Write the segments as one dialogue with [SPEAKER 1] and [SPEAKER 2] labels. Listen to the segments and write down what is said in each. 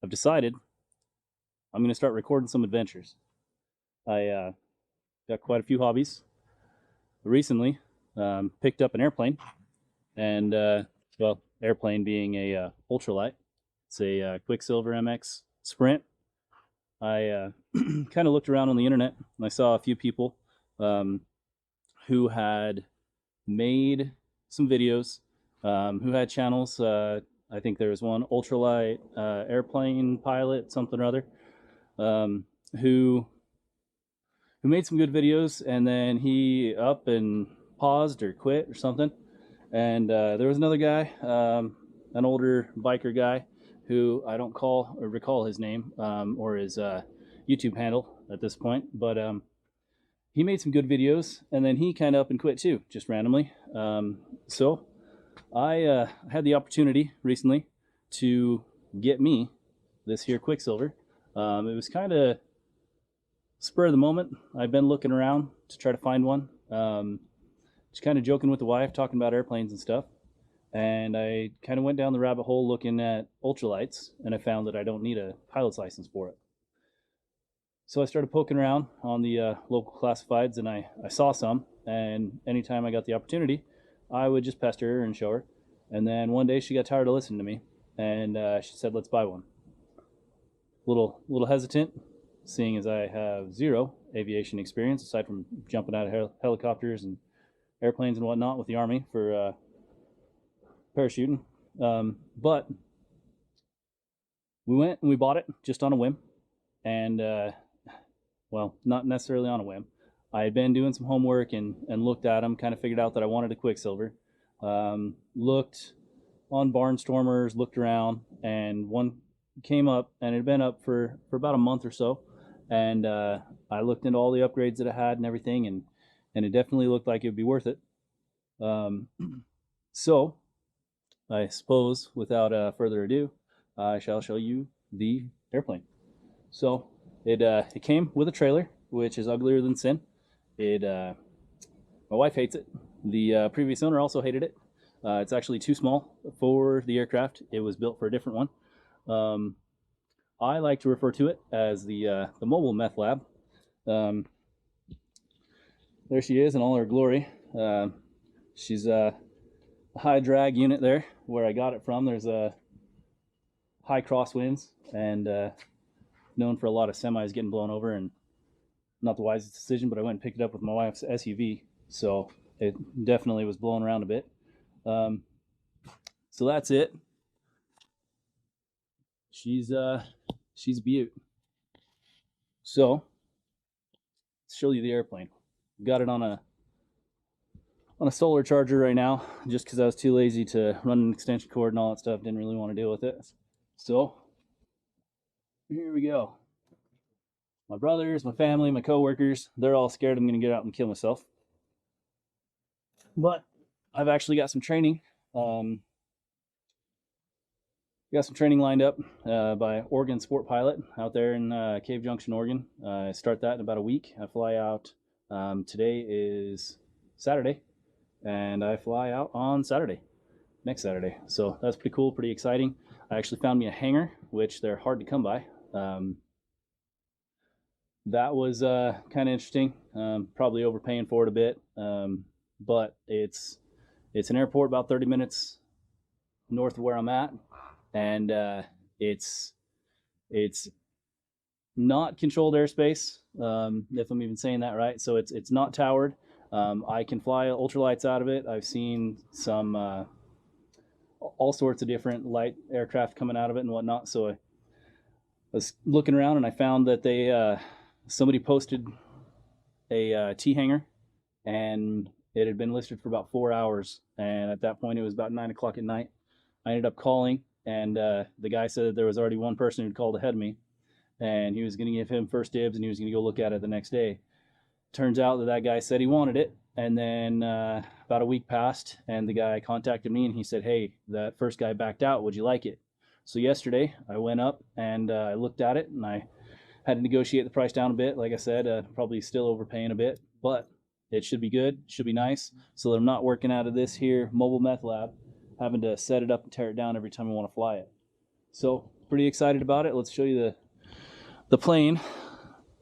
[SPEAKER 1] I've decided I'm going to start recording some adventures. I got quite a few hobbies. Recently, picked up an airplane, and well, airplane being a ultralight. It's a Quicksilver MX Sprint. I kind of looked around on the internet and I saw a few people um, who had made some videos, who had channels. I think there was one ultralight airplane pilot, something or other, um, who made some good videos, and then he up and paused or quit or something. And there was another guy, an older biker guy, who I don't call or recall his name or his YouTube handle at this point, but he made some good videos, and then he kind of up and quit too, just randomly. So I had the opportunity recently to get me this here Quicksilver. It was kind of spur of the moment. I've been looking around to try to find one. Just kind of joking with the wife, talking about airplanes and stuff. And I kind of went down the rabbit hole looking at ultralights, and I found that I don't need a pilot's license for it. So I started poking around on the local classifieds, and I saw some. And anytime I got the opportunity, I would just pester her and show her. And then one day she got tired of listening to me, and she said, "Let's buy one." Little hesitant, seeing as I have zero aviation experience aside from jumping out of helicopters and airplanes and whatnot with the Army for parachuting. But we went and we bought it just on a whim, and well, not necessarily on a whim. I had been doing some homework and looked at them, kind of figured out that I wanted a Quicksilver. Looked on Barnstormers, looked around, and one came up, and it had been up for about a month or so. And I looked into all the upgrades that it had and everything, and it definitely looked like it would be worth it. So I suppose, without further ado, I shall show you the airplane. So it came with a trailer, which is uglier than sin. My wife hates it. The previous owner also hated it. It's actually too small for the aircraft. It was built for a different one. I like to refer to it as the mobile meth lab. There she is in all her glory. She's a high drag unit there where I got it from. There's a high crosswinds and known for a lot of semis getting blown over, and not the wisest decision, but I went and picked it up with my wife's SUV, so it definitely was blowing around a bit. So that's it. She's a beaut. So let's show you the airplane. Got it on a solar charger right now, just because I was too lazy to run an extension cord and all that stuff. Didn't really want to deal with it. So here we go. My brothers, my family, my coworkers, they're all scared I'm going to get out and kill myself. But I've actually got some training. Got some training lined up by Oregon Sport Pilot out there in Cave Junction, Oregon. I start that in about a week. I fly out. Today is Saturday, and I fly out on Saturday, next Saturday. So that's pretty cool, pretty exciting. I actually found me a hangar, which they're hard to come by. That was kind of interesting. Probably overpaying for it a bit, but it's an airport about 30 minutes north of where I'm at, and it's not controlled airspace, if I'm even saying that right. So it's not towered. I can fly ultralights out of it. I've seen some all sorts of different light aircraft coming out of it and whatnot. So I was looking around and I found that they somebody posted a T hangar, and it had been listed for about 4 hours. And at that point, it was about 9 o'clock at night. I ended up calling, and the guy said that there was already one person who'd called ahead of me, and he was going to give him first dibs, and he was going to go look at it the next day. Turns out that guy said he wanted it, and then about a week passed, and the guy contacted me, and he said, "Hey, that first guy backed out. Would you like it?" So yesterday, I went up, and I looked at it, and I had to negotiate the price down a bit. Like I said, probably still overpaying a bit, but it should be good, should be nice, so that I'm not working out of this here mobile meth lab, having to set it up and tear it down every time I want to fly it. So pretty excited about it. Let's show you the plane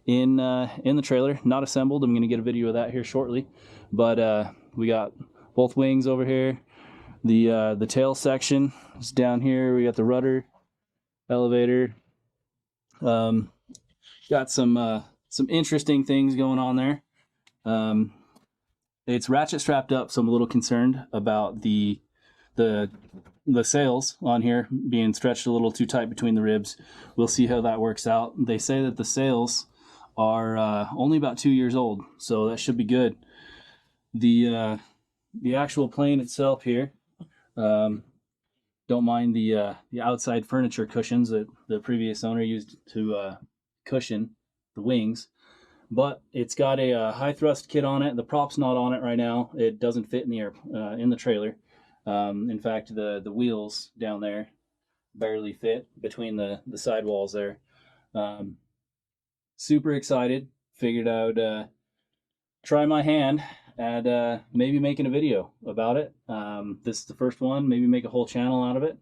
[SPEAKER 1] in the trailer, not assembled. I'm going to get a video of that here shortly, but we got both wings over here. The tail section is down here. We got the rudder, elevator. Got some interesting things going on there. It's ratchet strapped up, so I'm a little concerned about the sails on here being stretched a little too tight between the ribs. We'll see how that works out. They say that the sails are only about 2 years old, so that should be good. The actual plane itself here, don't mind the outside furniture cushions that the previous owner used to cushion the wings, but it's got a high thrust kit on it. The prop's not on it right now. It doesn't fit in the trailer. In fact, the wheels down there barely fit between the sidewalls there. Super excited. Figured I would try my hand at maybe making a video about it. This is the first one. Maybe make a whole channel out of it.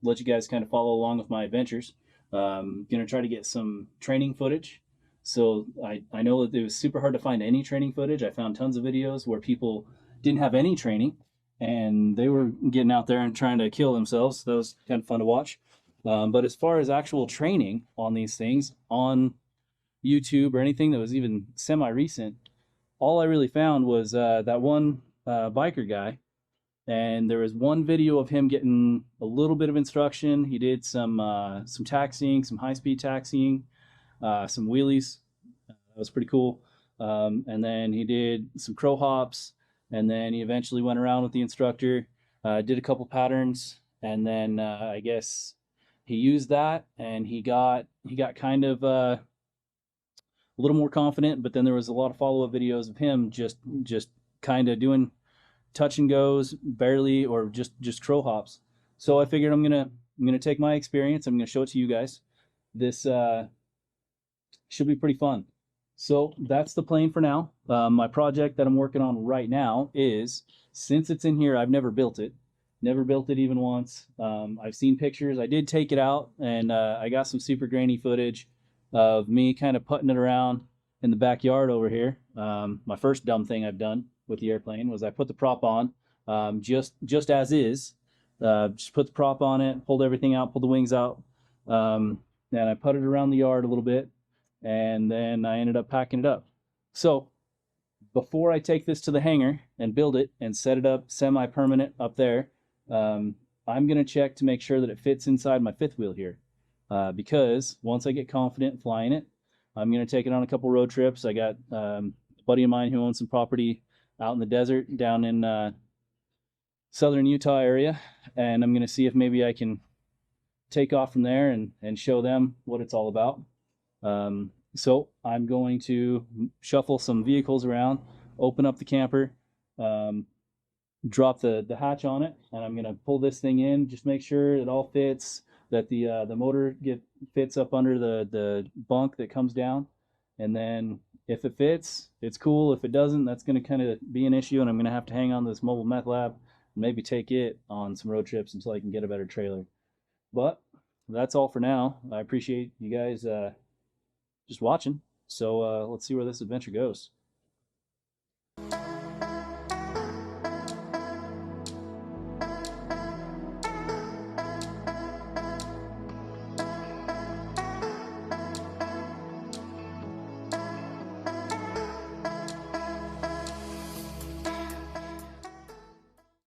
[SPEAKER 1] Let you guys kind of follow along with my adventures. Gonna try to get some training footage. So I know that it was super hard to find any training footage. I found tons of videos where people didn't have any training and they were getting out there and trying to kill themselves. That was kind of fun to watch. But as far as actual training on these things on YouTube or anything that was even semi-recent, all I really found was that one biker guy. And there was one video of him getting a little bit of instruction. He did some taxiing, some high-speed taxiing, some wheelies. That was pretty cool. And then he did some crow hops, and then he eventually went around with the instructor, did a couple patterns, and then I guess he used that, and he got kind of a little more confident. But then there was a lot of follow-up videos of him just kind of doing touch and goes, barely, or just crow hops. So I figured I'm gonna take my experience. I'm gonna show it to you guys. This should be pretty fun. So that's the plane for now. My project that I'm working on right now is, since it's in here, I've never built it even once. I've seen pictures. I did take it out, and I got some super grainy footage of me kind of putting it around in the backyard over here. My first dumb thing I've done with the airplane was I put the prop on just as is. Just put the prop on it, pulled everything out, pulled the wings out, and I putted it around the yard a little bit, and then I ended up packing it up. So before I take this to the hangar and build it and set it up semi-permanent up there, I'm going to check to make sure that it fits inside my fifth wheel here, because once I get confident flying it, I'm going to take it on a couple road trips. I got a buddy of mine who owns some property out in the desert down in southern Utah area, and I'm going to see if maybe I can take off from there and show them what it's all about. So I'm going to shuffle some vehicles around, open up the camper, drop the hatch on it, and I'm going to pull this thing in, just make sure it all fits, that the motor fits up under the bunk that comes down, and then if it fits, it's cool. If it doesn't, that's going to kind of be an issue, and I'm going to have to hang on to this mobile meth lab and maybe take it on some road trips until I can get a better trailer. But that's all for now. I appreciate you guys just watching. So let's see where this adventure goes.